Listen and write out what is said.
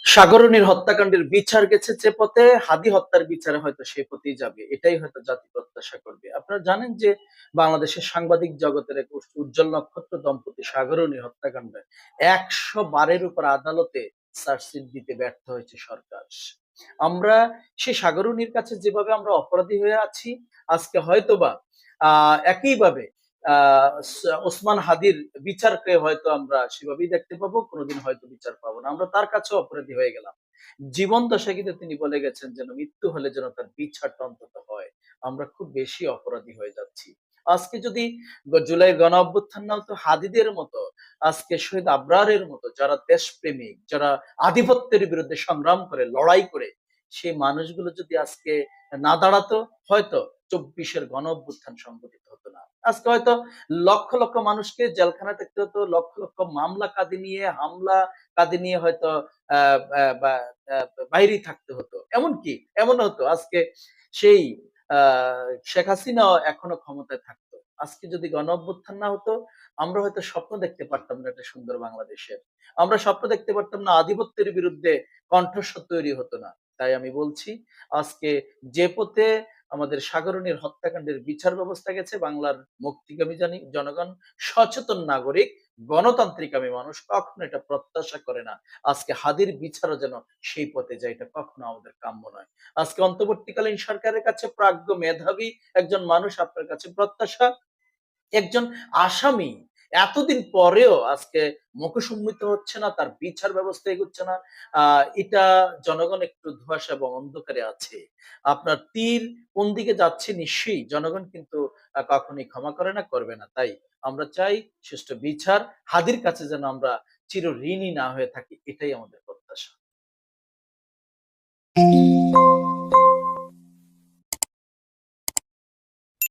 সাগরনীর হত্যাকাণ্ডের বিচার গেছে যে পথে, হাদি হত্যার বিচারে হয়তো সে পথেই যাবে। এটাই হয়তো জাতি প্রত্যাশা করবে। আপনারা জানেন যে বাংলাদেশের সাংবাদিক জগতের এক উজ্জ্বল নক্ষত্র দম্পতি সাগরনীর হত্যাকাণ্ডে ১০০ বারের উপর আদালতে চার্জশিট দিতে ব্যর্থ হয়েছে সরকার। আমরা সেই সাগরনীর কাছে যেভাবে আমরা অপরাধী হয়ে আছি, আজকে হয়তোবা একইভাবে ওসমান হাদির বিচারকে হয়তো আমরা সেভাবেই দেখতে পাবো, কোনোদিন হয়তো বিচার পাবো না। আমরা তার কাছেও অপরাধী হয়ে গেলাম। জীবন দশায় কিন্তু তিনি বলে গেছেন যেন মৃত্যু হলে যেন তার বিচারটা অন্তত হয়। আমরা খুব বেশি অপরাধী হয়ে যাচ্ছি। আজকে যদি জুলাই গণ অভ্যুত্থান না হতো, হাদিদের মতো, আজকে শহীদ আবরারের মতো যারা দেশপ্রেমিক, যারা আধিপত্যের বিরুদ্ধে সংগ্রাম করে, লড়াই করে, সেই মানুষগুলো যদি আজকে না দাঁড়াতো, হয়তো ২৪-এর গণ অভ্যুত্থান সংঘটিত হতো না। আজকে হয়তো লক্ষ লক্ষ মানুষকে জেলখানায় থাকতে হতো, লক্ষ লক্ষ মামলা কাঁধে নিয়ে, হামলা কাঁধে নিয়ে হয়তো বাইরেই থাকতে হতো। এমনকি এমনও হতো আজকে সেই শেখ হাসিনাও এখনো ক্ষমতায় থাকতো। আজকে যদি গণ অভ্যুত্থান না হতো, আমরা হয়তো স্বপ্ন দেখতে পারতাম না একটা সুন্দর বাংলাদেশের। আমরা স্বপ্ন দেখতে পারতাম না আধিপত্যের বিরুদ্ধে কণ্ঠস্বর তৈরি হতো না। তাই আমি বলছি, আজকে যে পথে আমাদের সাগরনীর হত্যাকাণ্ডের বিচার ব্যবস্থা গেছে, বাংলার মুক্তিকামী জনগণ, সচেতন নাগরিক, গণতান্ত্রিকামী মানুষ কখনো এটা প্রত্যাশা করে না। আজকে হাদির বিচারও যেন সেই পথে যায়, এটা কখনো আমাদের কাম্য নয়। আজকে অন্তর্বর্তীকালীন সরকারের কাছে প্রাজ্ঞ মেধাবী একজন মানুষ আপনার কাছে প্রত্যাশা, একজন আসামি এতদিন পরেও আজকে মুখসম্মিত হচ্ছে না, তার বিচার ব্যবস্থা এগুচ্ছে না। এটা জনগণ একটু ধোঁয়াশা এবং অন্ধকারে আছে। আপনার তীর কোন দিকে যাচ্ছে নিশ্চয়ই জনগণ কিন্তু কখনোই ক্ষমা করে না, করবে না। তাই আমরা চাই সুষ্ঠু বিচার, হাদির কাছে যেন আমরা চিরঋণী না হয়ে থাকি, এটাই আমাদের প্রত্যাশা।